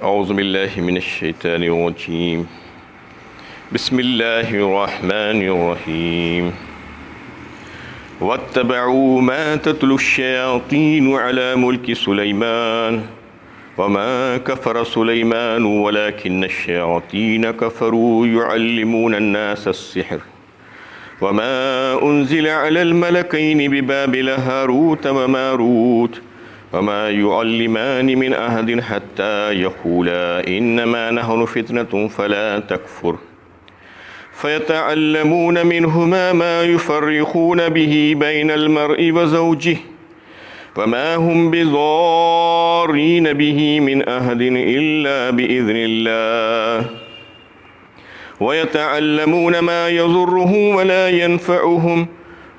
أعوذ بالله من الشيطان الرجيم. بسم الله الرحمن الرحيم. واتبعوا ما تتلو الشياطين على ملك سليمان وما كفر سليمان ولكن الشياطين كفروا يعلمون الناس السحر وما أنزل على الملكين ببابل هاروت وماروت وما يعلمان من أحد حتى يقولا إنما نحن فتنة فلا تكفر فيتعلمون منهما ما يفرقون به بين المرء وزوجه وما هم بضارين به من أحد إلا بإذن الله ويتعلمون ما يضرهم ولا ينفعهم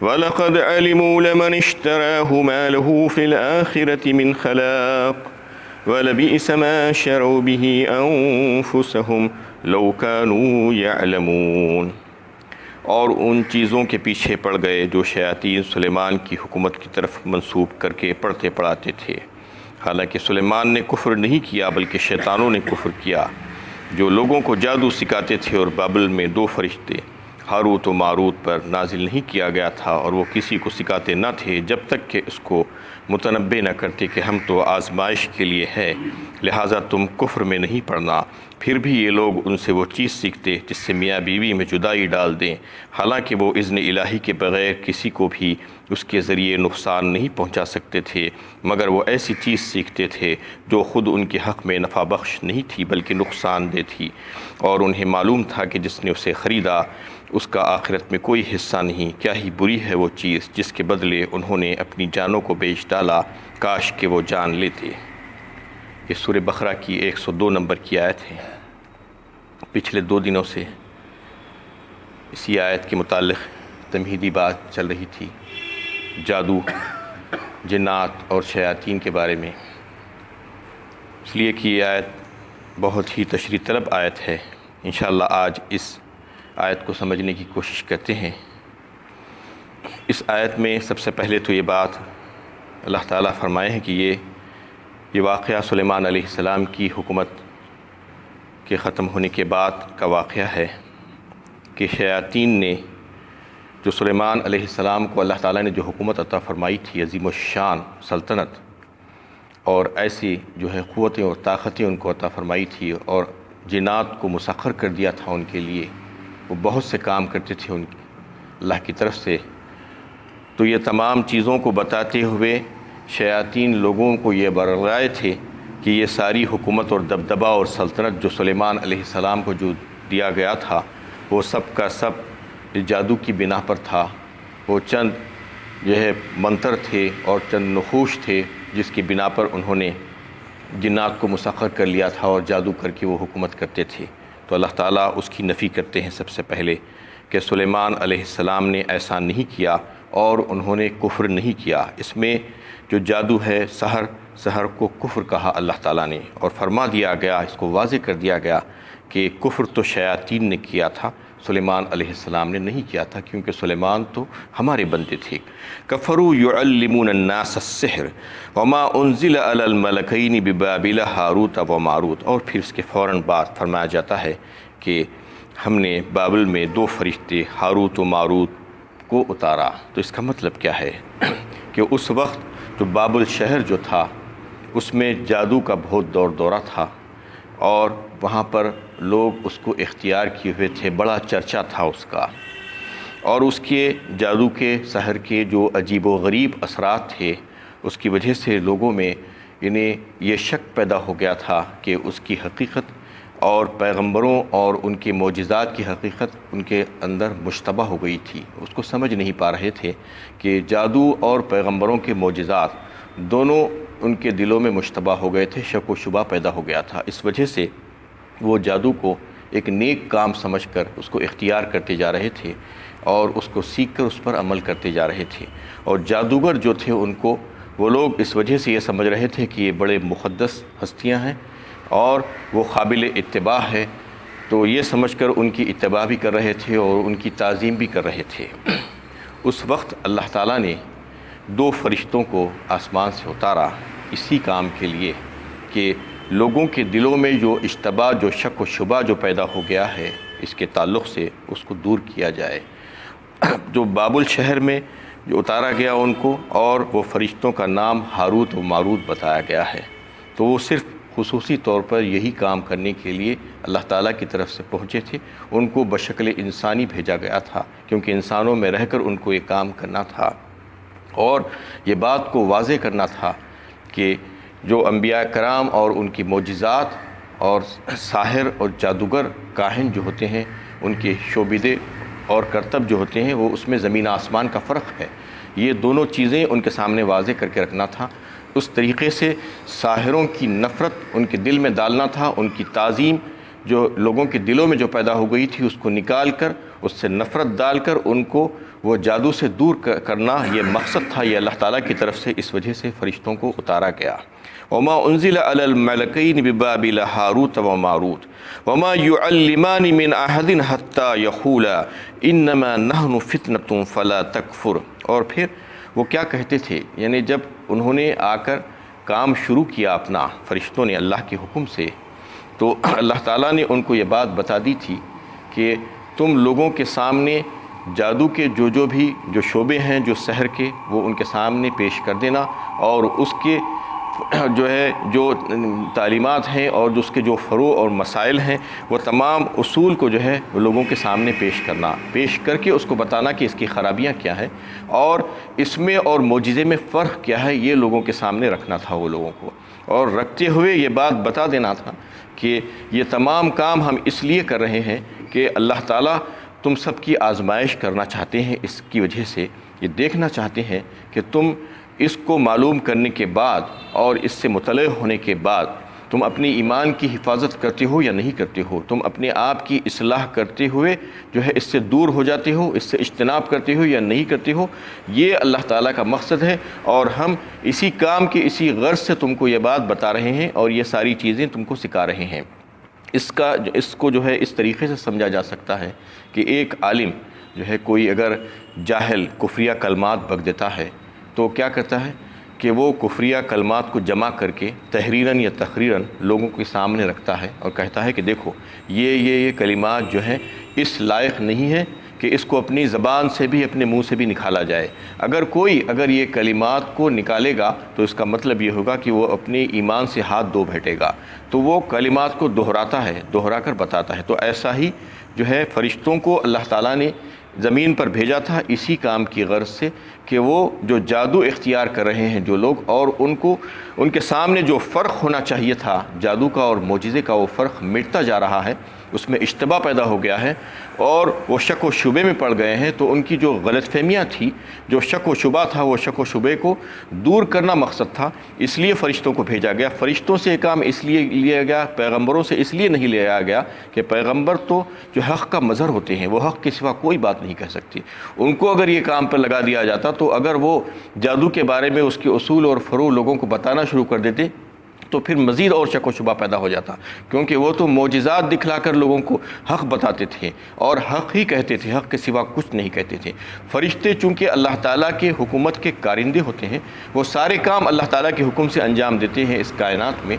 وَلَقَدْ عَلِمُوا لَمَنِ اشْتَرَاهُ مَا لَهُ فِي الْآخِرَةِ مِنْ خَلَاقٍ وَلَبِئْسَ مَا شَرَوْا بِهِ أَنفُسَهُمْ لَوْ كَانُوا يَعْلَمُونَ۔ اور ان چیزوں کے پیچھے پڑ گئے جو شیاطین سلیمان کی حکومت کی طرف منسوب کر کے پڑھتے پڑھاتے تھے، حالانکہ سلیمان نے کفر نہیں کیا بلکہ شیطانوں نے کفر کیا جو لوگوں کو جادو سکھاتے تھے، اور بابل میں 2 فرشتے ہاروت و ماروت پر نازل نہیں کیا گیا تھا، اور وہ کسی کو سکھاتے نہ تھے جب تک کہ اس کو متنبہ نہ کرتے کہ ہم تو آزمائش کے لیے ہے، لہٰذا تم کفر میں نہیں پڑنا۔ پھر بھی یہ لوگ ان سے وہ چیز سیکھتے جس سے میاں بیوی میں جدائی ڈال دیں، حالانکہ وہ اذن الہی کے بغیر کسی کو بھی اس کے ذریعے نقصان نہیں پہنچا سکتے تھے، مگر وہ ایسی چیز سیکھتے تھے جو خود ان کے حق میں نفع بخش نہیں تھی بلکہ نقصان دہ تھی، اور انہیں معلوم تھا کہ جس نے اسے خریدا اس کا آخرت میں کوئی حصہ نہیں۔ کیا ہی بری ہے وہ چیز جس کے بدلے انہوں نے اپنی جانوں کو بیچ ڈالا، کاش کہ وہ جان لیتے۔ یہ سورہ بقرہ کی 102 نمبر کی آیت ہے۔ پچھلے 2 دنوں سے اسی آیت کے متعلق تمہیدی بات چل رہی تھی، جادو، جنات اور شیاطین کے بارے میں، اس لیے کہ یہ آیت بہت ہی تشریح طلب آیت ہے۔ انشاءاللہ آج اس آیت کو سمجھنے کی کوشش کرتے ہیں۔ اس آیت میں سب سے پہلے تو یہ بات اللہ تعالیٰ فرمائے ہیں کہ یہ واقعہ سلیمان علیہ السلام کی حکومت کے ختم ہونے کے بعد کا واقعہ ہے کہ شیاطین نے جو سلیمان علیہ السلام کو اللہ تعالیٰ نے جو حکومت عطا فرمائی تھی، عظیم الشان سلطنت، اور ایسی جو ہے قوتیں اور طاقتیں ان کو عطا فرمائی تھی، اور جنات کو مسخر کر دیا تھا ان کے لیے، وہ بہت سے کام کرتے تھے ان اللہ کی طرف سے، تو یہ تمام چیزوں کو بتاتے ہوئے شیاطین لوگوں کو یہ برائے تھے کہ یہ ساری حکومت اور دبدبہ اور سلطنت جو سلیمان علیہ السلام کو جو دیا گیا تھا وہ سب کا سب جادو کی بنا پر تھا۔ وہ چند جو ہے منتر تھے اور چند نقوش تھے جس کی بنا پر انہوں نے جنات کو مسخر کر لیا تھا اور جادو کر کے وہ حکومت کرتے تھے۔ تو اللہ تعالیٰ اس کی نفی کرتے ہیں سب سے پہلے کہ سلیمان علیہ السلام نے ایسا نہیں کیا اور انہوں نے کفر نہیں کیا۔ اس میں جو جادو ہے، سحر کو کفر کہا اللہ تعالیٰ نے، اور فرما دیا گیا، اس کو واضح کر دیا گیا کہ کفر تو شیاطین نے کیا تھا، سلیمان علیہ السلام نے نہیں کیا تھا، کیونکہ سلیمان تو ہمارے بندے تھے۔ کفروا یعلمون الناس السحر وما انزل علی الملکین ببابل ہاروت و ماروت، اور پھر اس کے فوراً بعد فرمایا جاتا ہے کہ ہم نے بابل میں 2 فرشتے ہاروت و ماروت کو اتارا۔ تو اس کا مطلب کیا ہے کہ اس وقت جو بابل شہر جو تھا اس میں جادو کا بہت دور دورہ تھا، اور وہاں پر لوگ اس کو اختیار کیے ہوئے تھے، بڑا چرچا تھا اس کا، اور اس کے جادو کے سحر کے جو عجیب و غریب اثرات تھے اس کی وجہ سے لوگوں میں یہ شک پیدا ہو گیا تھا کہ اس کی حقیقت اور پیغمبروں اور ان کے معجزات کی حقیقت ان کے اندر مشتبہ ہو گئی تھی۔ اس کو سمجھ نہیں پا رہے تھے کہ جادو اور پیغمبروں کے معجزات دونوں ان کے دلوں میں مشتبہ ہو گئے تھے، شک و شبہ پیدا ہو گیا تھا۔ اس وجہ سے وہ جادو کو ایک نیک کام سمجھ کر اس کو اختیار کرتے جا رہے تھے، اور اس کو سیکھ کر اس پر عمل کرتے جا رہے تھے، اور جادوگر جو تھے ان کو وہ لوگ اس وجہ سے یہ سمجھ رہے تھے کہ یہ بڑے مقدس ہستیاں ہیں اور وہ قابل اتباع ہے، تو یہ سمجھ کر ان کی اتباع بھی کر رہے تھے اور ان کی تعظیم بھی کر رہے تھے۔ اس وقت اللہ تعالیٰ نے 2 فرشتوں کو آسمان سے اتارا اسی کام کے لیے کہ لوگوں کے دلوں میں جو اشتباہ، جو شک و شبہ جو پیدا ہو گیا ہے اس کے تعلق سے اس کو دور کیا جائے۔ جو بابل شہر میں جو اتارا گیا ان کو، اور وہ فرشتوں کا نام ہاروت و ماروت بتایا گیا ہے، تو وہ صرف خصوصی طور پر یہی کام کرنے کے لیے اللہ تعالیٰ کی طرف سے پہنچے تھے۔ ان کو بشکل انسانی بھیجا گیا تھا، کیونکہ انسانوں میں رہ کر ان کو یہ کام کرنا تھا، اور یہ بات کو واضح کرنا تھا کہ جو انبیاء کرام اور ان کی معجزات اور ساحر اور جادوگر کاہن جو ہوتے ہیں، ان کے شعبدے اور کرتب جو ہوتے ہیں، وہ اس میں زمین آسمان کا فرق ہے۔ یہ دونوں چیزیں ان کے سامنے واضح کر کے رکھنا تھا۔ اس طریقے سے ساحروں کی نفرت ان کے دل میں ڈالنا تھا، ان کی تعظیم جو لوگوں کے دلوں میں جو پیدا ہو گئی تھی اس کو نکال کر، اس سے نفرت ڈال کر ان کو وہ جادو سے دور کرنا، یہ مقصد تھا۔ یہ اللہ تعالیٰ کی طرف سے اس وجہ سے فرشتوں کو اتارا گیا۔ وما انزل على الملكين ببابل هاروت وماروت وما يعلمان من احد حتى يقولا انما نحن فتنة فلا تكفر۔ اور پھر وہ کیا کہتے تھے، یعنی جب انہوں نے آ کر کام شروع کیا اپنا فرشتوں نے اللہ کے حکم سے، تو اللہ تعالیٰ نے ان کو یہ بات بتا دی تھی کہ تم لوگوں کے سامنے جادو کے جو بھی شعبے ہیں جو سحر کے، وہ ان کے سامنے پیش کر دینا، اور اس کے جو تعلیمات ہیں اور اس کے جو فروع اور مسائل ہیں، وہ تمام اصول کو جو ہے وہ لوگوں کے سامنے پیش کر کے اس کو بتانا کہ اس کی خرابیاں کیا ہیں اور اس میں اور معجزے میں فرق کیا ہے، یہ لوگوں کے سامنے رکھنا تھا وہ لوگوں کو، اور رکھتے ہوئے یہ بات بتا دینا تھا کہ یہ تمام کام ہم اس لیے کر رہے ہیں کہ اللہ تعالیٰ تم سب کی آزمائش کرنا چاہتے ہیں، اس کی وجہ سے یہ دیکھنا چاہتے ہیں کہ تم اس کو معلوم کرنے کے بعد اور اس سے مطلع ہونے کے بعد تم اپنی ایمان کی حفاظت کرتے ہو یا نہیں کرتے ہو، تم اپنے آپ کی اصلاح کرتے ہوئے جو ہے اس سے دور ہو جاتے ہو، اس سے اجتناب کرتے ہو یا نہیں کرتے ہو۔ یہ اللہ تعالیٰ کا مقصد ہے، اور ہم اسی کام کے اسی غرض سے تم کو یہ بات بتا رہے ہیں اور یہ ساری چیزیں تم کو سکھا رہے ہیں۔ اس کو جو ہے اس طریقے سے سمجھا جا سکتا ہے کہ ایک عالم جو ہے، کوئی اگر جاہل کفریہ کلمات بک دیتا ہے تو کیا کرتا ہے کہ وہ کفریہ کلمات کو جمع کر کے تحریراً یا تقریراً لوگوں کے سامنے رکھتا ہے اور کہتا ہے کہ دیکھو یہ کلمات جو ہیں اس لائق نہیں ہے کہ اس کو اپنی زبان سے بھی اپنے منہ سے بھی نکالا جائے۔ اگر یہ کلمات کو نکالے گا تو اس کا مطلب یہ ہوگا کہ وہ اپنے ایمان سے ہاتھ دھو بیٹھے گا، تو وہ کلمات کو دہرا کر بتاتا ہے۔ تو ایسا ہی جو ہے فرشتوں کو اللہ تعالیٰ نے زمین پر بھیجا تھا اسی کام کی غرض سے کہ وہ جو جادو اختیار کر رہے ہیں جو لوگ، اور ان کے سامنے جو فرق ہونا چاہیے تھا جادو کا اور معجزے کا، وہ فرق مٹتا جا رہا ہے، اس میں اشتباہ پیدا ہو گیا ہے اور وہ شک و شبے میں پڑ گئے ہیں۔ تو ان کی جو غلط فہمیاں تھی، جو شک و شبہ تھا، وہ شک و شبے کو دور کرنا مقصد تھا، اس لیے فرشتوں کو بھیجا گیا۔ فرشتوں سے کام اس لیے لیا گیا، پیغمبروں سے اس لیے نہیں لیا گیا کہ پیغمبر تو جو حق کا مظہر ہوتے ہیں، وہ حق کے سوا کوئی بات نہیں کہہ سکتے۔ ان کو اگر یہ کام پر لگا دیا جاتا تو اگر وہ جادو کے بارے میں اس کے اصول اور فروع لوگوں کو بتانا شروع کر دیتے تو پھر مزید اور شک و شبہ پیدا ہو جاتا، کیونکہ وہ تو معجزات دکھلا کر لوگوں کو حق بتاتے تھے اور حق ہی کہتے تھے، حق کے سوا کچھ نہیں کہتے تھے۔ فرشتے چونکہ اللہ تعالیٰ کے حکومت کے کارندے ہوتے ہیں، وہ سارے کام اللہ تعالیٰ کے حکم سے انجام دیتے ہیں اس کائنات میں،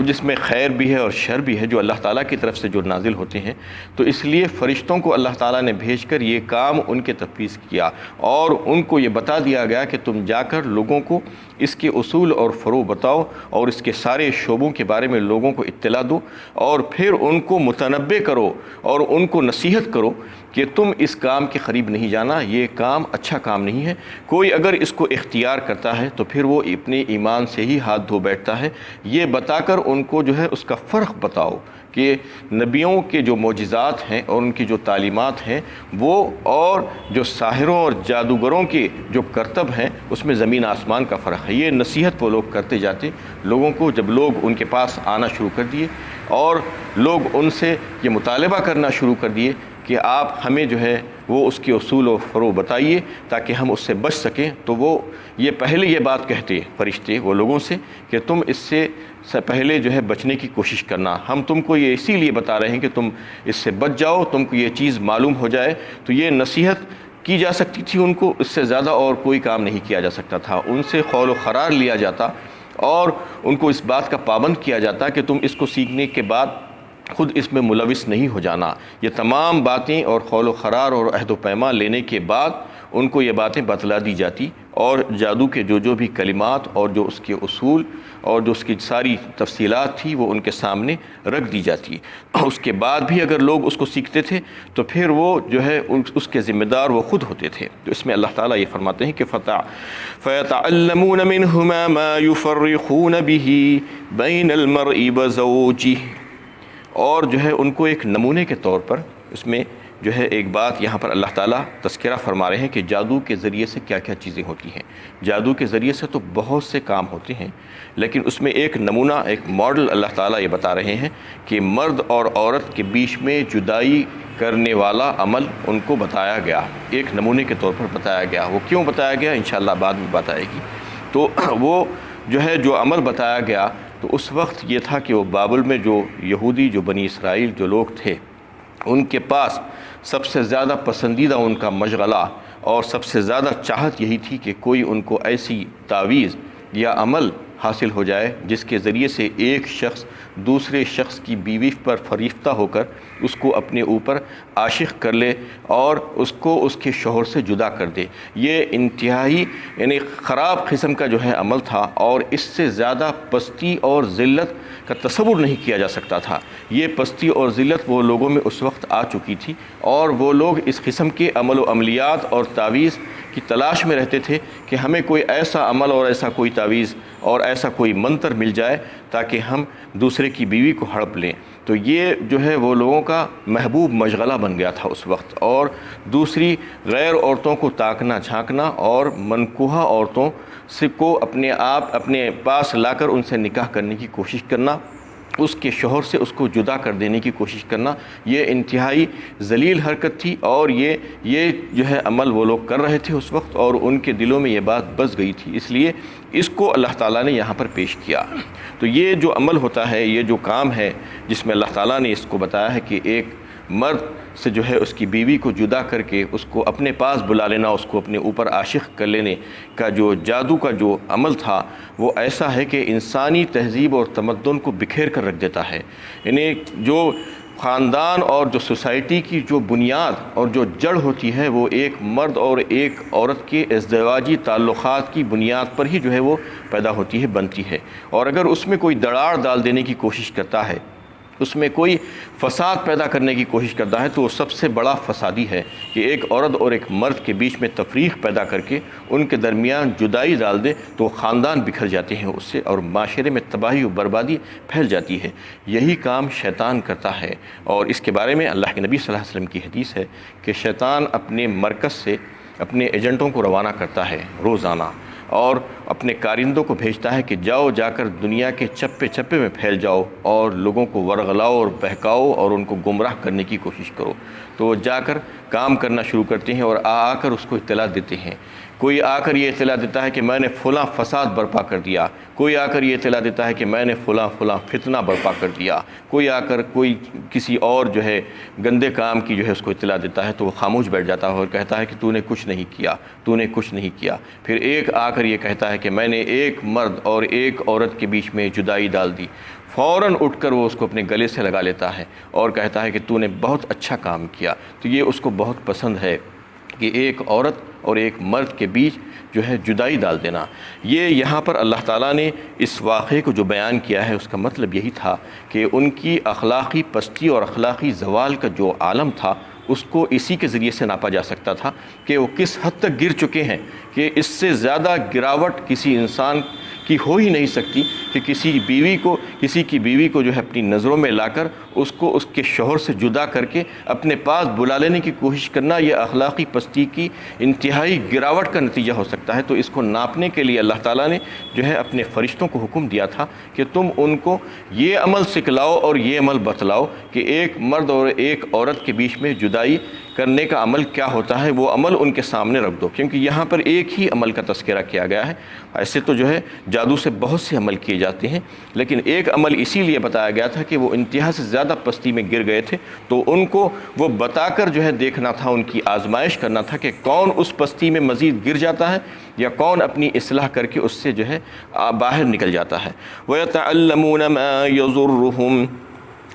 جس میں خیر بھی ہے اور شر بھی ہے، جو اللہ تعالیٰ کی طرف سے جو نازل ہوتے ہیں۔ تو اس لیے فرشتوں کو اللہ تعالیٰ نے بھیج کر یہ کام ان کے تفویض کیا اور ان کو یہ بتا دیا گیا کہ تم جا کر لوگوں کو اس کے اصول اور فروع بتاؤ اور اس کے سارے شعبوں کے بارے میں لوگوں کو اطلاع دو، اور پھر ان کو متنبہ کرو اور ان کو نصیحت کرو کہ تم اس کام کے قریب نہیں جانا، یہ کام اچھا کام نہیں ہے۔ کوئی اگر اس کو اختیار کرتا ہے تو پھر وہ اپنے ایمان سے ہی ہاتھ دھو بیٹھتا ہے۔ یہ بتا کر ان کو جو ہے اس کا فرق بتاؤ کہ نبیوں کے جو معجزات ہیں اور ان کی جو تعلیمات ہیں وہ اور جو ساحروں اور جادوگروں کے جو کرتب ہیں اس میں زمین آسمان کا فرق ہے۔ یہ نصیحت وہ لوگ کرتے جاتے لوگوں کو، جب لوگ ان کے پاس آنا شروع کر دیے اور لوگ ان سے یہ مطالبہ کرنا شروع کر دیے کہ آپ ہمیں جو ہے وہ اس کے اصول و فروع بتائیے تاکہ ہم اس سے بچ سکیں، تو وہ یہ پہلے یہ بات کہتے فرشتے وہ لوگوں سے کہ تم اس سے پہلے جو ہے بچنے کی کوشش کرنا، ہم تم کو یہ اسی لیے بتا رہے ہیں کہ تم اس سے بچ جاؤ، تم کو یہ چیز معلوم ہو جائے۔ تو یہ نصیحت کی جا سکتی تھی ان کو، اس سے زیادہ اور کوئی کام نہیں کیا جا سکتا تھا، ان سے قول و قرار لیا جاتا اور ان کو اس بات کا پابند کیا جاتا کہ تم اس کو سیکھنے کے بعد خود اس میں ملوث نہیں ہو جانا۔ یہ تمام باتیں اور قول و قرار اور عہد و پیمان لینے کے بعد ان کو یہ باتیں بتلا دی جاتی، اور جادو کے جو بھی کلمات اور جو اس کے اصول اور جو اس کی ساری تفصیلات تھی وہ ان کے سامنے رکھ دی جاتی۔ اس کے بعد بھی اگر لوگ اس کو سیکھتے تھے تو پھر وہ جو ہے اس کے ذمہ دار وہ خود ہوتے تھے۔ تو اس میں اللہ تعالیٰ یہ فرماتے ہیں کہ فَيَتَعَلَّمُونَ مِنْهُمَا مَا يُفَرِّقُونَ بِهِ بَيْنَ الْمَرْءِ وَزَوْجِهِ، اور جو ہے ان کو ایک نمونے کے طور پر اس میں جو ہے ایک بات یہاں پر اللہ تعالیٰ تذکرہ فرما رہے ہیں کہ جادو کے ذریعے سے کیا کیا چیزیں ہوتی ہیں۔ جادو کے ذریعے سے تو بہت سے کام ہوتے ہیں، لیکن اس میں ایک نمونہ، ایک ماڈل اللہ تعالیٰ یہ بتا رہے ہیں کہ مرد اور عورت کے بیچ میں جدائی کرنے والا عمل ان کو بتایا گیا، ایک نمونے کے طور پر بتایا گیا۔ وہ کیوں بتایا گیا انشاءاللہ بعد میں بتائے گی۔ تو وہ جو ہے جو عمل بتایا گیا تو اس وقت یہ تھا کہ وہ بابل میں جو یہودی، جو بنی اسرائیل جو لوگ تھے، ان کے پاس سب سے زیادہ پسندیدہ ان کا مشغلہ اور سب سے زیادہ چاہت یہی تھی کہ کوئی ان کو ایسی تعویذ یا عمل حاصل ہو جائے جس کے ذریعے سے ایک شخص دوسرے شخص کی بیوی پر فریفتہ ہو کر اس کو اپنے اوپر عاشق کر لے اور اس کو اس کے شوہر سے جدا کر دے۔ یہ انتہائی یعنی خراب قسم کا جو ہے عمل تھا، اور اس سے زیادہ پستی اور ذلت کا تصور نہیں کیا جا سکتا تھا۔ یہ پستی اور ذلت وہ لوگوں میں اس وقت آ چکی تھی، اور وہ لوگ اس قسم کے عمل و عملیات اور تعویذ کی تلاش میں رہتے تھے کہ ہمیں کوئی ایسا عمل اور ایسا کوئی تعویذ اور ایسا کوئی منتر مل جائے تاکہ ہم دوسرے کی بیوی کو ہڑپ لیں۔ تو یہ جو ہے وہ لوگوں کا محبوب مشغلہ بن گیا تھا اس وقت، اور دوسری غیر عورتوں کو تاکنا جھانکنا اور منکوحہ عورتوں سے کو اپنے پاس لا کر ان سے نکاح کرنے کی کوشش کرنا، اس کے شوہر سے اس کو جدا کر دینے کی کوشش کرنا، یہ انتہائی ذلیل حرکت تھی، اور یہ جو ہے عمل وہ لوگ کر رہے تھے اس وقت، اور ان کے دلوں میں یہ بات بس گئی تھی، اس لیے اس کو اللہ تعالیٰ نے یہاں پر پیش کیا۔ تو یہ جو عمل ہوتا ہے، یہ جو کام ہے جس میں اللہ تعالیٰ نے اس کو بتایا ہے کہ ایک مرد سے جو ہے اس کی بیوی کو جدا کر کے اس کو اپنے پاس بلا لینا، اس کو اپنے اوپر عاشق کر لینے کا جو جادو کا جو عمل تھا وہ ایسا ہے کہ انسانی تہذیب اور تمدن کو بکھیر کر رکھ دیتا ہے۔ یعنی جو خاندان اور جو سوسائٹی کی جو بنیاد اور جو جڑ ہوتی ہے وہ ایک مرد اور ایک عورت کے ازدواجی تعلقات کی بنیاد پر ہی جو ہے وہ پیدا ہوتی ہے، بنتی ہے، اور اگر اس میں کوئی دراڑ ڈال دینے کی کوشش کرتا ہے، اس میں کوئی فساد پیدا کرنے کی کوشش کرتا ہے، تو وہ سب سے بڑا فسادی ہے کہ ایک عورت اور ایک مرد کے بیچ میں تفریق پیدا کر کے ان کے درمیان جدائی ڈال دے تو خاندان بکھر جاتے ہیں اس سے، اور معاشرے میں تباہی و بربادی پھیل جاتی ہے۔ یہی کام شیطان کرتا ہے، اور اس کے بارے میں اللہ کے نبی صلی اللہ علیہ وسلم کی حدیث ہے کہ شیطان اپنے مرکز سے اپنے ایجنٹوں کو روانہ کرتا ہے روزانہ، اور اپنے کارندوں کو بھیجتا ہے کہ جا کر دنیا کے چپے چپے میں پھیل جاؤ اور لوگوں کو ورغلاؤ اور بہکاؤ اور ان کو گمراہ کرنے کی کوشش کرو۔ تو وہ جا کر کام کرنا شروع کرتے ہیں اور آ کر اس کو اطلاع دیتے ہیں۔ کوئی آ کر یہ اطلاع دیتا ہے کہ میں نے فلاں فساد برپا کر دیا، کوئی آ کر یہ اطلاع دیتا ہے کہ میں نے فلاں فتنہ برپا کر دیا، کوئی آ کر کوئی کسی اور جو ہے گندے کام کی جو ہے اس کو اطلاع دیتا ہے، تو وہ خاموش بیٹھ جاتا ہے اور کہتا ہے کہ تو نے کچھ نہیں کیا، تو نے کچھ نہیں کیا۔ پھر ایک آ کر یہ کہتا ہے کہ میں نے ایک مرد اور ایک عورت کے بیچ میں جدائی ڈال دی، فوراً اٹھ کر وہ اس کو اپنے گلے سے لگا لیتا ہے اور کہتا ہے کہ تو نے بہت اچھا کام کیا۔ تو یہ اس کو بہت پسند ہے کہ ایک عورت اور ایک مرد کے بیچ جو ہے جدائی ڈال دینا۔ یہ یہاں پر اللہ تعالیٰ نے اس واقعے کو جو بیان کیا ہے اس کا مطلب یہی تھا کہ ان کی اخلاقی پستی اور اخلاقی زوال کا جو عالم تھا اس کو اسی کے ذریعے سے ناپا جا سکتا تھا کہ وہ کس حد تک گر چکے ہیں کہ اس سے زیادہ گراوٹ کسی انسان کی ہو ہی نہیں سکتی کہ کسی کی بیوی کو جو ہے اپنی نظروں میں لا کر اس کو اس کے شوہر سے جدا کر کے اپنے پاس بلا لینے کی کوشش کرنا، یہ اخلاقی پستی کی انتہائی گراوٹ کا نتیجہ ہو سکتا ہے۔ تو اس کو ناپنے کے لیے اللہ تعالیٰ نے جو ہے اپنے فرشتوں کو حکم دیا تھا کہ تم ان کو یہ عمل سکھلاؤ اور یہ عمل بتلاؤ کہ ایک مرد اور ایک عورت کے بیچ میں جدائی کرنے کا عمل کیا ہوتا ہے وہ عمل ان کے سامنے رکھ دو، کیونکہ یہاں پر ایک ہی عمل کا تذکرہ کیا گیا ہے۔ ایسے تو جو ہے جادو سے بہت سے عمل کیے جاتے ہیں، لیکن ایک عمل اسی لیے بتایا گیا تھا کہ وہ انتہا سے زیادہ پستی میں گر گئے تھے، تو ان کو وہ بتا کر جو ہے دیکھنا تھا، ان کی آزمائش کرنا تھا کہ کون اس پستی میں مزید گر جاتا ہے یا کون اپنی اصلاح کر کے اس سے جو ہے باہر نکل جاتا ہے۔ وَيَتَعَلَّمُونَ مَا يَضُرُّهُمْ،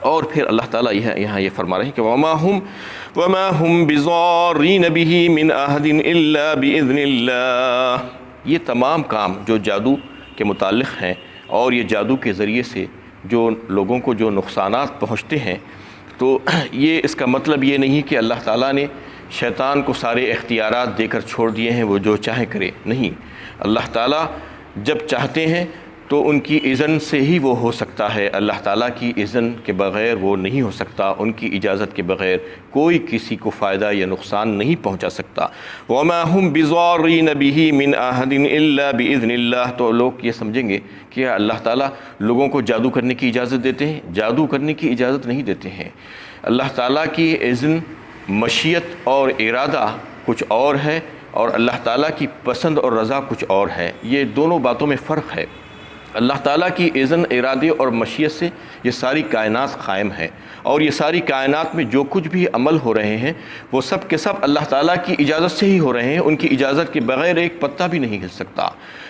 اور پھر اللہ تعالیٰ یہاں یہ فرما رہے ہیں کہ وَمَا هُمْ بِضَارِّينَ بِهِ مِنْ أَحَدٍ إِلَّا بِإِذْنِ اللَّهِ۔ یہ تمام کام جو جادو کے متعلق ہیں اور یہ جادو کے ذریعے سے جو لوگوں کو جو نقصانات پہنچتے ہیں، تو یہ اس کا مطلب یہ نہیں کہ اللہ تعالیٰ نے شیطان کو سارے اختیارات دے کر چھوڑ دیے ہیں، وہ جو چاہے کرے، نہیں۔ اللہ تعالیٰ جب چاہتے ہیں تو ان کی اذن سے ہی وہ ہو سکتا ہے، اللہ تعالیٰ کی اذن کے بغیر وہ نہیں ہو سکتا، ان کی اجازت کے بغیر کوئی کسی کو فائدہ یا نقصان نہیں پہنچا سکتا۔ وَمَا هُمْ بِضَارِّينَ بِهِ مِنْ أَحَدٍ إِلَّا بِإِذْنِ اللَّهِ، تو لوگ یہ سمجھیں گے کہ اللہ تعالیٰ لوگوں کو جادو کرنے کی اجازت دیتے ہیں، جادو کرنے کی اجازت نہیں دیتے ہیں۔ اللہ تعالیٰ کی اذن، مشیت اور ارادہ کچھ اور ہے، اور اللہ تعالیٰ کی پسند اور رضا کچھ اور ہے، یہ دونوں باتوں میں فرق ہے۔ اللہ تعالیٰ کی اذن، ارادے اور مشیت سے یہ ساری کائنات قائم ہے، اور یہ ساری کائنات میں جو کچھ بھی عمل ہو رہے ہیں وہ سب کے سب اللہ تعالیٰ کی اجازت سے ہی ہو رہے ہیں، ان کی اجازت کے بغیر ایک پتا بھی نہیں ہل سکتا۔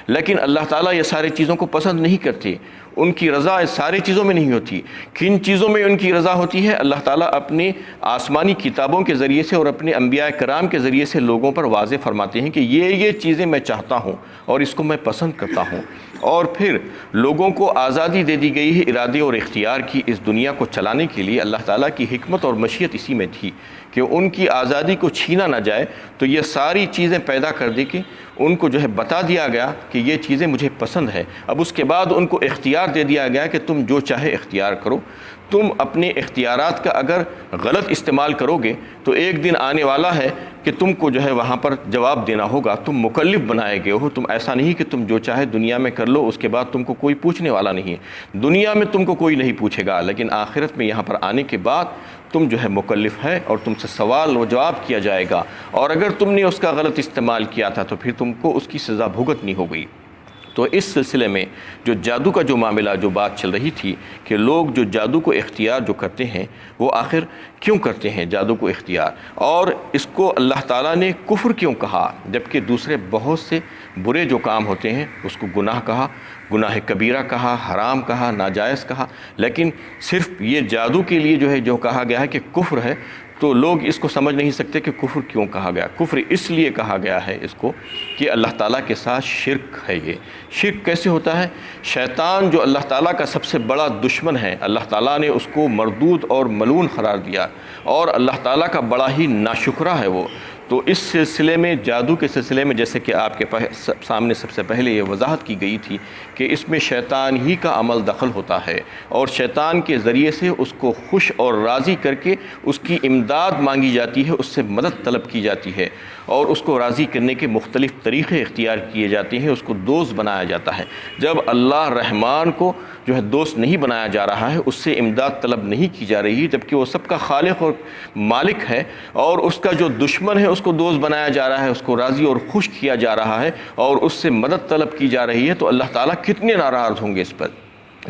لیکن اللہ تعالیٰ یہ ساری چیزوں کو پسند نہیں کرتے، ان کی رضا اس ساری چیزوں میں نہیں ہوتی۔ کن چیزوں میں ان کی رضا ہوتی ہے؟ اللہ تعالیٰ اپنی آسمانی کتابوں کے ذریعے سے اور اپنے انبیاء کرام کے ذریعے سے لوگوں پر واضح فرماتے ہیں کہ یہ چیزیں میں چاہتا ہوں اور اس کو میں پسند کرتا ہوں، اور پھر لوگوں کو آزادی دے دی گئی ہے ارادے اور اختیار کی اس دنیا کو چلانے کے لیے۔ اللہ تعالیٰ کی حکمت اور مشیت اسی میں تھی کہ ان کی آزادی کو چھینا نہ جائے، تو یہ ساری چیزیں پیدا کر دی کہ ان کو جو ہے بتا دیا گیا کہ یہ چیزیں مجھے پسند ہے۔ اب اس کے بعد ان کو اختیار دے دیا گیا کہ تم جو چاہے اختیار کرو۔ تم اپنے اختیارات کا اگر غلط استعمال کرو گے تو ایک دن آنے والا ہے کہ تم کو جو ہے وہاں پر جواب دینا ہوگا، تم مکلف بنائے گئے ہو۔ تم ایسا نہیں کہ تم جو چاہے دنیا میں کر لو، اس کے بعد تم کو کوئی پوچھنے والا نہیں ہے۔ دنیا میں تم کو کوئی نہیں پوچھے گا، لیکن آخرت میں یہاں پر آنے کے بعد تم جو ہے مکلف ہے اور تم سے سوال و جواب کیا جائے گا، اور اگر تم نے اس کا غلط استعمال کیا تھا تو پھر تم کو اس کی سزا بھگتنی ہو گئی۔ تو اس سلسلے میں جو جادو کا جو معاملہ، جو بات چل رہی تھی کہ لوگ جو جادو کو اختیار جو کرتے ہیں وہ آخر کیوں کرتے ہیں جادو کو اختیار، اور اس کو اللہ تعالیٰ نے کفر کیوں کہا، جبکہ دوسرے بہت سے برے جو کام ہوتے ہیں اس کو گناہ کہا، گناہ کبیرہ کہا، حرام کہا، ناجائز کہا، لیکن صرف یہ جادو کے لیے جو ہے جو کہا گیا ہے کہ کفر ہے، تو لوگ اس کو سمجھ نہیں سکتے کہ کفر کیوں کہا گیا۔ کفر اس لیے کہا گیا ہے اس کو کہ اللہ تعالیٰ کے ساتھ شرک ہے۔ یہ شرک کیسے ہوتا ہے؟ شیطان جو اللہ تعالیٰ کا سب سے بڑا دشمن ہے، اللہ تعالیٰ نے اس کو مردود اور ملعون قرار دیا، اور اللہ تعالیٰ کا بڑا ہی ناشکرہ ہے وہ۔ تو اس سلسلے میں، جادو کے سلسلے میں، جیسے کہ آپ کے سامنے سب سے پہلے یہ وضاحت کی گئی تھی کہ اس میں شیطان ہی کا عمل دخل ہوتا ہے، اور شیطان کے ذریعے سے اس کو خوش اور راضی کر کے اس کی امداد مانگی جاتی ہے، اس سے مدد طلب کی جاتی ہے، اور اس کو راضی کرنے کے مختلف طریقے اختیار کیے جاتے ہیں، اس کو دوست بنایا جاتا ہے۔ جب اللہ رحمان کو جو ہے دوست نہیں بنایا جا رہا ہے، اس سے امداد طلب نہیں کی جا رہی، جبکہ وہ سب کا خالق اور مالک ہے، اور اس کا جو دشمن ہے اس کو دوست بنایا جا رہا ہے، اس کو راضی اور خوش کیا جا رہا ہے، اور اس سے مدد طلب کی جا رہی ہے، تو اللہ تعالیٰ کتنے ناراض ہوں گے اس پر۔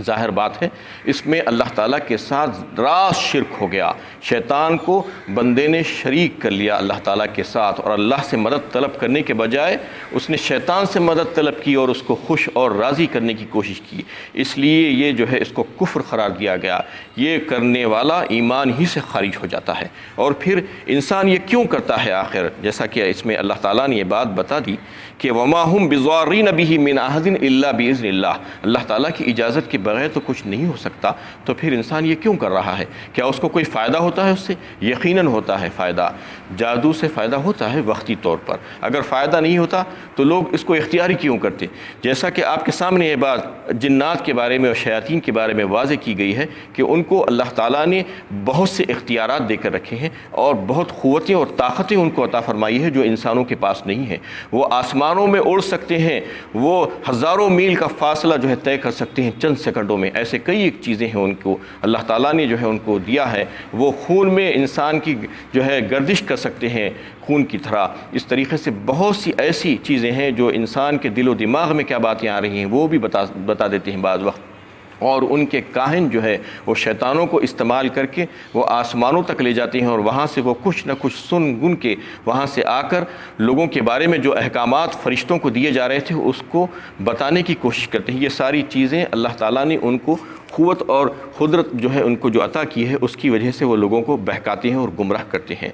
ظاہر بات ہے اس میں اللہ تعالیٰ کے ساتھ راز شرک ہو گیا، شیطان کو بندے نے شریک کر لیا اللہ تعالیٰ کے ساتھ، اور اللہ سے مدد طلب کرنے کے بجائے اس نے شیطان سے مدد طلب کی اور اس کو خوش اور راضی کرنے کی کوشش کی، اس لیے یہ جو ہے اس کو کفر قرار دیا گیا۔ یہ کرنے والا ایمان ہی سے خارج ہو جاتا ہے۔ اور پھر انسان یہ کیوں کرتا ہے آخر؟ جیسا کہ اس میں اللہ تعالیٰ نے یہ بات بتا دی کہ وَمَا هُمْ بِضَارِّينَ بِهِ مِنْ أَحَدٍ إِلَّا بِإِذْنِ اللَّهِ، اللہ تعالیٰ کی اجازت کے بغیر تو کچھ نہیں ہو سکتا، تو پھر انسان یہ کیوں کر رہا ہے؟ کیا اس کو کوئی فائدہ ہوتا ہے اس سے؟ یقیناً ہوتا ہے فائدہ، جادو سے فائدہ ہوتا ہے وقتی طور پر۔ اگر فائدہ نہیں ہوتا تو لوگ اس کو اختیاری کیوں کرتے؟ جیسا کہ آپ کے سامنے یہ بات جنات کے بارے میں اور شیاطین کے بارے میں واضح کی گئی ہے کہ ان کو اللہ تعالیٰ نے بہت سے اختیارات دے کر رکھے ہیں، اور بہت قوتیں اور طاقتیں ان کو عطا فرمائی ہے جو انسانوں کے پاس نہیں ہیں۔ وہ آسمان آسمانوں میں اڑ سکتے ہیں، وہ ہزاروں میل کا فاصلہ جو ہے طے کر سکتے ہیں چند سیکنڈوں میں، ایسے کئی ایک چیزیں ہیں ان کو اللہ تعالیٰ نے جو ہے ان کو دیا ہے۔ وہ خون میں انسان کی جو ہے گردش کر سکتے ہیں خون کی طرح، اس طریقے سے بہت سی ایسی چیزیں ہیں جو انسان کے دل و دماغ میں کیا باتیں آ رہی ہیں وہ بھی بتا دیتے ہیں بعض وقت۔ اور ان کے کاہن جو ہے وہ شیطانوں کو استعمال کر کے وہ آسمانوں تک لے جاتے ہیں، اور وہاں سے وہ کچھ نہ کچھ سن گن کے وہاں سے آ کر لوگوں کے بارے میں جو احکامات فرشتوں کو دیے جا رہے تھے اس کو بتانے کی کوشش کرتے ہیں۔ یہ ساری چیزیں اللہ تعالیٰ نے ان کو قوت اور قدرت جو ہے ان کو جو عطا کی ہے، اس کی وجہ سے وہ لوگوں کو بہکاتے ہیں اور گمراہ کرتے ہیں۔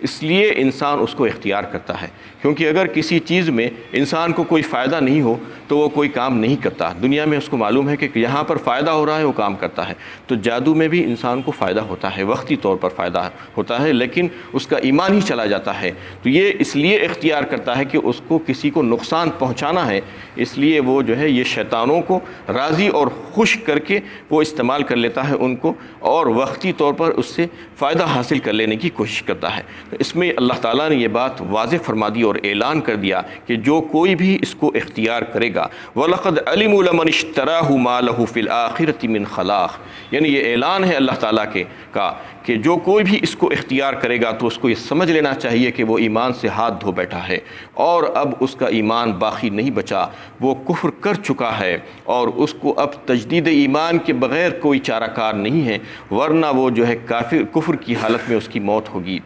اس لیے انسان اس کو اختیار کرتا ہے، کیونکہ اگر کسی چیز میں انسان کو کوئی فائدہ نہیں ہو تو وہ کوئی کام نہیں کرتا۔ دنیا میں اس کو معلوم ہے کہ یہاں پر فائدہ ہو رہا ہے وہ کام کرتا ہے، تو جادو میں بھی انسان کو فائدہ ہوتا ہے، وقتی طور پر فائدہ ہوتا ہے، لیکن اس کا ایمان ہی چلا جاتا ہے۔ تو یہ اس لیے اختیار کرتا ہے کہ اس کو کسی کو نقصان پہنچانا ہے، اس لیے وہ جو ہے یہ شیطانوں کو راضی اور خوش کر کے وہ استعمال کر لیتا ہے ان کو، اور وقتی طور پر اس سے فائدہ حاصل کر لینے کی کوشش کرتا ہے۔ اس میں اللہ تعالیٰ نے یہ بات واضح فرما دی اور اعلان کر دیا کہ جو کوئی بھی اس کو اختیار کرے گا وَلَقَدْ عَلِمُوا لَمَنِ اشْتَرَاهُ مَا لَهُ فِي الْآخِرَةِ مِنْ خَلَاقٍ، یعنی یہ اعلان ہے اللہ تعالیٰ کا کہ جو کوئی بھی اس کو اختیار کرے گا تو اس کو یہ سمجھ لینا چاہیے کہ وہ ایمان سے ہاتھ دھو بیٹھا ہے، اور اب اس کا ایمان باقی نہیں بچا، وہ کفر کر چکا ہے، اور اس کو اب تجدید ایمان کے بغیر کوئی چارہ کار نہیں ہے، ورنہ وہ جو ہے کفر کی حالت میں اس کی موت ہوگی۔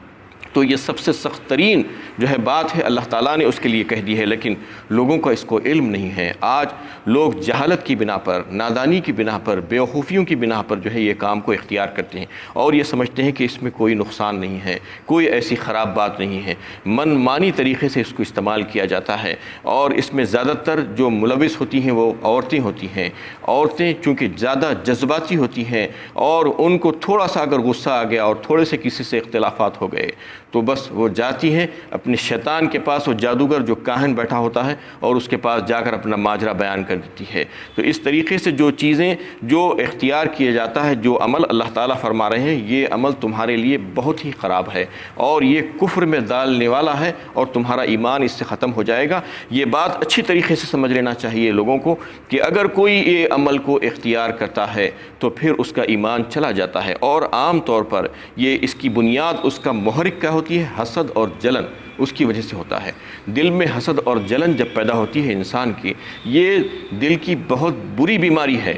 تو یہ سب سے سخت ترین جو ہے بات ہے اللہ تعالیٰ نے اس کے لیے کہہ دی ہے، لیکن لوگوں کا اس کو علم نہیں ہے۔ آج لوگ جہالت کی بنا پر، نادانی کی بنا پر، بیوقوفیوں کی بنا پر جو ہے یہ کام کو اختیار کرتے ہیں، اور یہ سمجھتے ہیں کہ اس میں کوئی نقصان نہیں ہے، کوئی ایسی خراب بات نہیں ہے، من مانی طریقے سے اس کو استعمال کیا جاتا ہے، اور اس میں زیادہ تر جو ملوث ہوتی ہیں وہ عورتیں ہوتی ہیں۔ عورتیں چونکہ زیادہ جذباتی ہوتی ہیں، اور ان کو تھوڑا سا اگر غصہ آ گیا اور تھوڑے سے کسی سے اختلافات ہو گئے تو بس وہ جاتی ہیں اپنے شیطان کے پاس، وہ جادوگر جو کاہن بیٹھا ہوتا ہے، اور اس کے پاس جا کر اپنا ماجرا بیان کر دیتی ہے۔ تو اس طریقے سے جو چیزیں جو اختیار کیا جاتا ہے، جو عمل اللہ تعالیٰ فرما رہے ہیں، یہ عمل تمہارے لیے بہت ہی خراب ہے، اور یہ کفر میں ڈالنے والا ہے، اور تمہارا ایمان اس سے ختم ہو جائے گا۔ یہ بات اچھی طریقے سے سمجھ لینا چاہیے لوگوں کو کہ اگر کوئی یہ عمل کو اختیار کرتا ہے تو پھر اس کا ایمان چلا جاتا ہے، اور عام طور پر یہ اس کی بنیاد اس کا محرک کیا ہوتی ہے؟ حسد اور جلن، اس کی وجہ سے ہوتا ہے۔ دل میں حسد اور جلن جب پیدا ہوتی ہے انسان کی، یہ دل کی بہت بری بیماری ہے۔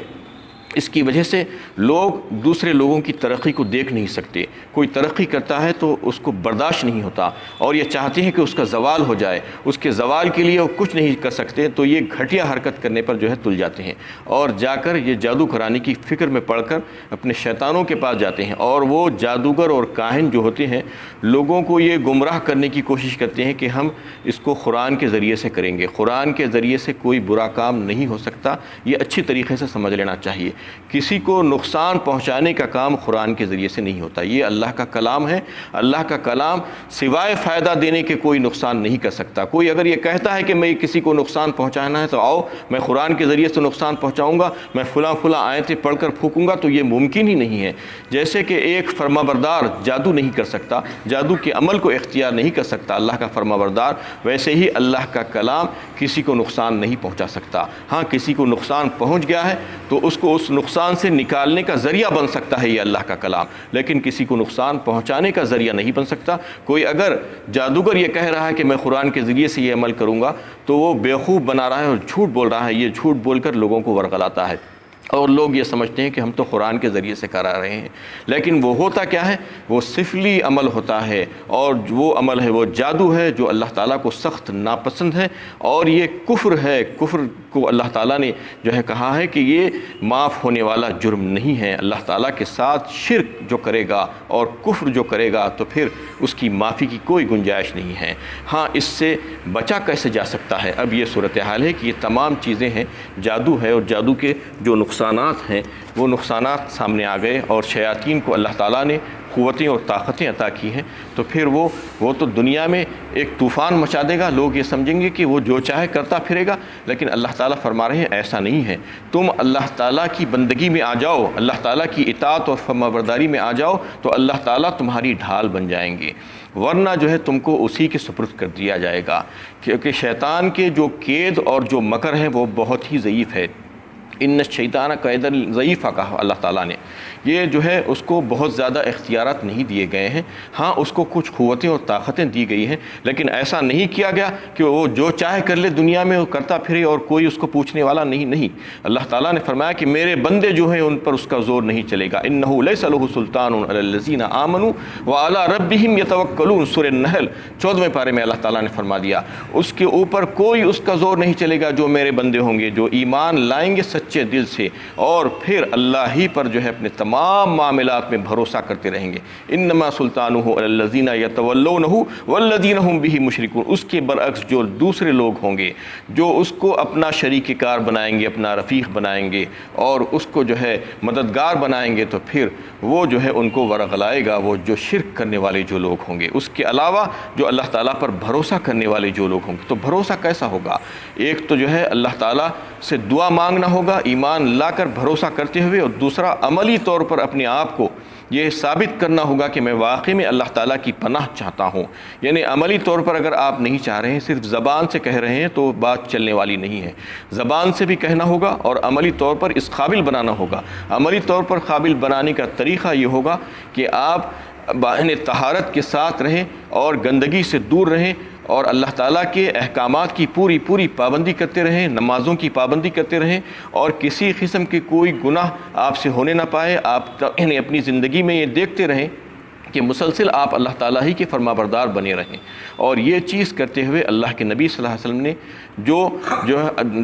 اس کی وجہ سے لوگ دوسرے لوگوں کی ترقی کو دیکھ نہیں سکتے، کوئی ترقی کرتا ہے تو اس کو برداشت نہیں ہوتا، اور یہ چاہتے ہیں کہ اس کا زوال ہو جائے، اس کے زوال کے لیے وہ کچھ نہیں کر سکتے، تو یہ گھٹیا حرکت کرنے پر جو ہے تل جاتے ہیں، اور جا کر یہ جادو کرانے کی فکر میں پڑ کر اپنے شیطانوں کے پاس جاتے ہیں، اور وہ جادوگر اور کاہن جو ہوتے ہیں لوگوں کو یہ گمراہ کرنے کی کوشش کرتے ہیں کہ ہم اس کو قرآن کے ذریعے سے کریں گے، قرآن کے ذریعے سے کوئی برا کام نہیں ہو سکتا، یہ اچھی طریقے سے سمجھ لینا چاہیے۔ کسی کو نقصان پہنچانے کا کام قرآن کے ذریعے سے نہیں ہوتا، یہ اللہ کا کلام ہے، اللہ کا کلام سوائے فائدہ دینے کے کوئی نقصان نہیں کر سکتا۔ کوئی اگر یہ کہتا ہے کہ میں کسی کو نقصان پہنچانا ہے تو آؤ میں قرآن کے ذریعے سے نقصان پہنچاؤں گا، میں فلاں آیتیں پڑھ کر پھونکوں گا، تو یہ ممکن ہی نہیں ہے۔ جیسے کہ ایک فرما بردار جادو نہیں کر سکتا، جادو کے عمل کو اختیار نہیں کر سکتا اللہ کا فرما بردار، ویسے ہی اللہ کا کلام کسی کو نقصان نہیں پہنچا سکتا۔ ہاں کسی کو نقصان پہنچ گیا ہے تو اس کو اس نقصان سے نکالنے کا ذریعہ بن سکتا ہے یہ اللہ کا کلام، لیکن کسی کو نقصان پہنچانے کا ذریعہ نہیں بن سکتا۔ کوئی اگر جادوگر یہ کہہ رہا ہے کہ میں قرآن کے ذریعے سے یہ عمل کروں گا تو وہ بیوقوف بنا رہا ہے اور جھوٹ بول رہا ہے، یہ جھوٹ بول کر لوگوں کو ورغلاتا ہے، اور لوگ یہ سمجھتے ہیں کہ ہم تو قرآن کے ذریعے سے کرا رہے ہیں، لیکن وہ ہوتا کیا ہے؟ وہ سفلی عمل ہوتا ہے، اور وہ عمل ہے وہ جادو ہے جو اللہ تعالیٰ کو سخت ناپسند ہے، اور یہ کفر ہے۔ کفر کو اللہ تعالیٰ نے جو ہے کہا ہے کہ یہ معاف ہونے والا جرم نہیں ہے۔ اللہ تعالیٰ کے ساتھ شرک جو کرے گا اور کفر جو کرے گا تو پھر اس کی معافی کی کوئی گنجائش نہیں ہے۔ ہاں اس سے بچا کیسے جا سکتا ہے؟ اب یہ صورتحال ہے کہ یہ تمام چیزیں ہیں، جادو ہے، اور جادو کے جو نقصانات ہیں وہ نقصانات سامنے آ گئے، اور شیاطین کو اللہ تعالیٰ نے قوتیں اور طاقتیں عطا کی ہیں، تو پھر وہ تو دنیا میں ایک طوفان مچا دے گا، لوگ یہ سمجھیں گے کہ وہ جو چاہے کرتا پھرے گا، لیکن اللہ تعالیٰ فرما رہے ہیں ایسا نہیں ہے، تم اللہ تعالیٰ کی بندگی میں آ جاؤ، اللہ تعالیٰ کی اطاعت اور فرمانبرداری میں آ جاؤ تو اللہ تعالیٰ تمہاری ڈھال بن جائیں گے، ورنہ جو ہے تم کو اسی کے سپرد کر دیا جائے گا، کیونکہ شیطان کے جو قید اور جو مکر ہے وہ بہت ہی ضعیف ہے۔ ان الشیطان قید ضعیفہ کہا اللہ تعالیٰ نے، یہ جو ہے اس کو بہت زیادہ اختیارات نہیں دیے گئے ہیں، ہاں اس کو کچھ قوتیں اور طاقتیں دی گئی ہیں، لیکن ایسا نہیں کیا گیا کہ وہ جو چاہے کر لے دنیا میں، وہ کرتا پھرے اور کوئی اس کو پوچھنے والا نہیں۔ اللہ تعالیٰ نے فرمایا کہ میرے بندے جو ہیں ان پر اس کا زور نہیں چلے گا، انہ لیس لہ سلطان علی الذین آمنوا وعلی ربہم یتوکلون، سورہ النحل 14ویں پارے میں اللہ تعالیٰ نے فرما دیا اس کے اوپر کوئی اس کا زور نہیں چلے گا، جو میرے بندے ہوں گے، جو ایمان لائیں گے سچے دل سے اور پھر اللہ ہی پر جو ہے اپنے تمام معاملات میں بھروسہ کرتے رہیں گے۔ انما سلطانہ علی الذین یتولونہ والذین ھم بہ مشرکون، اس کے برعکس جو دوسرے لوگ ہوں گے جو اس کو اپنا شریک کار بنائیں گے، اپنا رفیق بنائیں گے اور اس کو جو ہے مددگار بنائیں گے، تو پھر وہ جو ہے ان کو ورغلائے گا، وہ جو شرک کرنے والے جو لوگ ہوں گے، اس کے علاوہ جو اللہ تعالیٰ پر بھروسہ کرنے والے جو لوگ ہوں گے۔ تو بھروسہ کیسا ہوگا؟ ایک تو جو ہے اللہ تعالیٰ سے دعا مانگنا ہوگا ایمان لا کر بھروسہ کرتے ہوئے، اور دوسرا عملی طور پر اپنے آپ کو یہ ثابت کرنا ہوگا کہ میں واقعی میں اللہ تعالیٰ کی پناہ چاہتا ہوں۔ یعنی عملی طور پر اگر آپ نہیں چاہ رہے ہیں، صرف زبان سے کہہ رہے ہیں تو بات چلنے والی نہیں ہے، زبان سے بھی کہنا ہوگا اور عملی طور پر اس قابل بنانا ہوگا۔ عملی طور پر قابل بنانے کا طریقہ یہ ہوگا کہ آپ باہن طہارت کے ساتھ رہیں اور گندگی سے دور رہیں اور اللہ تعالیٰ کے احکامات کی پوری پابندی کرتے رہیں، نمازوں کی پابندی کرتے رہیں اور کسی قسم کے کوئی گناہ آپ سے ہونے نہ پائے۔ آپ اپنی زندگی میں یہ دیکھتے رہیں کہ مسلسل آپ اللہ تعالیٰ ہی کے فرما بردار بنے رہیں، اور یہ چیز کرتے ہوئے اللہ کے نبی صلی اللہ علیہ وسلم نے جو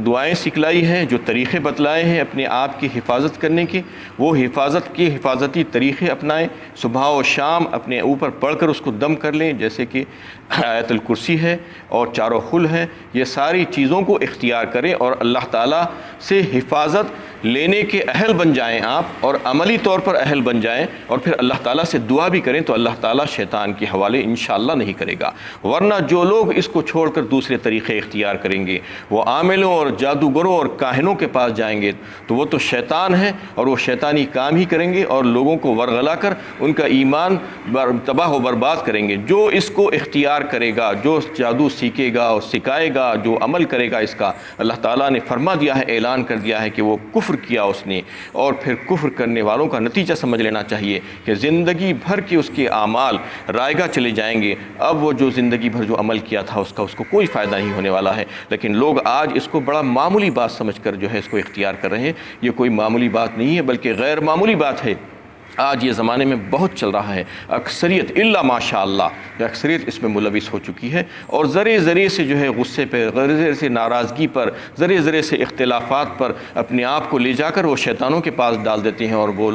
دعائیں سکھلائی ہیں، جو طریقے بتلائے ہیں اپنے آپ کی حفاظت کرنے کے، وہ حفاظتی طریقے اپنائیں، صبح و شام اپنے اوپر پڑھ کر اس کو دم کر لیں، جیسے کہ آیت الکرسی ہے اور چاروں خل ہے، یہ ساری چیزوں کو اختیار کریں اور اللہ تعالیٰ سے حفاظت لینے کے اہل بن جائیں آپ، اور عملی طور پر اہل بن جائیں، اور پھر اللہ تعالیٰ سے دعا بھی کریں تو اللہ تعالیٰ شیطان کے حوالے انشاءاللہ نہیں کرے گا۔ ورنہ جو لوگ اس کو چھوڑ کر دوسرے طریقے اختیار کریں گے، وہ عاملوں اور جادوگروں اور کاہنوں کے پاس جائیں گے، تو وہ تو شیطان ہیں اور وہ شیطانی کام ہی کریں گے اور لوگوں کو ورغلا کر ان کا ایمان تباہ و برباد کریں گے۔ جو اس کو اختیار کرے گا، جو جادو سیکھے گا اور سکھائے گا، جو عمل کرے گا اس کا، اللہ تعالیٰ نے فرما دیا ہے، اعلان کر دیا ہے کہ وہ کفر کیا اس نے، اور پھر کفر کرنے والوں کا نتیجہ سمجھ لینا چاہیے کہ زندگی بھر کے اس کے اعمال رائگاں چلے جائیں گے۔ اب وہ جو زندگی بھر جو عمل کیا تھا اس کو کوئی فائدہ نہیں ہونے والا ہے، لیکن لوگ آج اس کو بڑا معمولی بات سمجھ کر جو ہے اس کو اختیار کر رہے ہیں۔ یہ کوئی معمولی بات نہیں ہے بلکہ غیر معمولی بات ہے۔ آج یہ زمانے میں بہت چل رہا ہے، اکثریت الا ماشاء اللہ اکثریت اس میں ملوث ہو چکی ہے، اور ذرے سے جو ہے غصے پہ، ذرے سے ناراضگی پر، ذرے سے اختلافات پر اپنے آپ کو لے جا کر وہ شیطانوں کے پاس ڈال دیتے ہیں اور وہ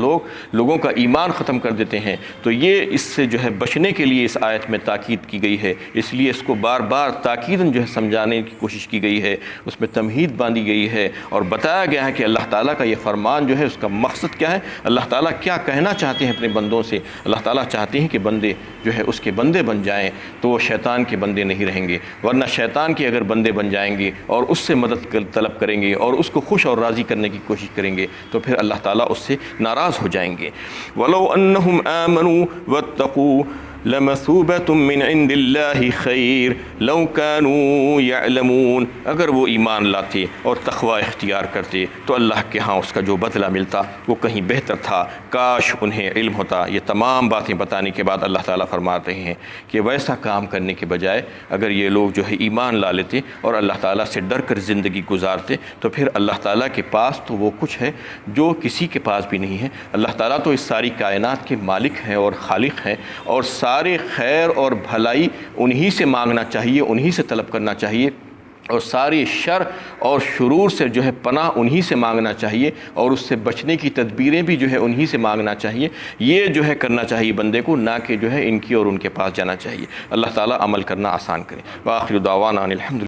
لوگوں کا ایمان ختم کر دیتے ہیں۔ تو یہ اس سے جو ہے بچنے کے لیے اس آیت میں تاکید کی گئی ہے، اس لیے اس کو بار بار تاکیداً جو ہے سمجھانے کی کوشش کی گئی ہے، اس میں تمہید باندھی گئی ہے اور بتایا گیا ہے کہ اللہ تعالیٰ کا یہ فرمان جو ہے اس کا مقصد کیا ہے، اللہ تعالیٰ کیا کہنا چاہتے ہیں اپنے بندوں سے۔ اللہ تعالیٰ چاہتے ہیں کہ بندے جو ہے اس کے بندے بن جائیں تو وہ شیطان کے بندے نہیں رہیں گے، ورنہ شیطان کے اگر بندے بن جائیں گے اور اس سے مدد طلب کریں گے اور اس کو خوش اور راضی کرنے کی کوشش کریں گے تو پھر اللہ تعالیٰ اس سے ناراض ہو جائیں گے۔ وَلَوْ أَنَّهُمْ آمَنُوا وَاتَّقُوا لَمَثُوبَةٌ مِّنْ عِنْدِ اللَّهِ خَيْرٌ لَوْ كَانُوا يَعْلَمُونَ، اگر وہ ایمان لاتے اور تقوی اختیار کرتے تو اللہ کے ہاں اس کا جو بدلہ ملتا وہ کہیں بہتر تھا، کاش انہیں علم ہوتا۔ یہ تمام باتیں بتانے کے بعد اللہ تعالیٰ فرماتے ہیں کہ ویسا کام کرنے کے بجائے اگر یہ لوگ جو ہے ایمان لا لیتے اور اللہ تعالیٰ سے ڈر کر زندگی گزارتے تو پھر اللہ تعالیٰ کے پاس تو وہ کچھ ہے جو کسی کے پاس بھی نہیں ہے۔ اللہ تعالیٰ تو اس ساری کائنات کے مالک ہیں اور خالق ہیں، اور سارے خیر اور بھلائی انہی سے مانگنا چاہیے، انہی سے طلب کرنا چاہیے، اور ساری شر اور شرور سے جو ہے پناہ انہی سے مانگنا چاہیے، اور اس سے بچنے کی تدبیریں بھی جو ہے انہی سے مانگنا چاہیے۔ یہ جو ہے کرنا چاہیے بندے کو، نہ کہ جو ہے ان کی اور ان کے پاس جانا چاہیے۔ اللہ تعالیٰ عمل کرنا آسان کرے۔ وآخر دعوانا الحمد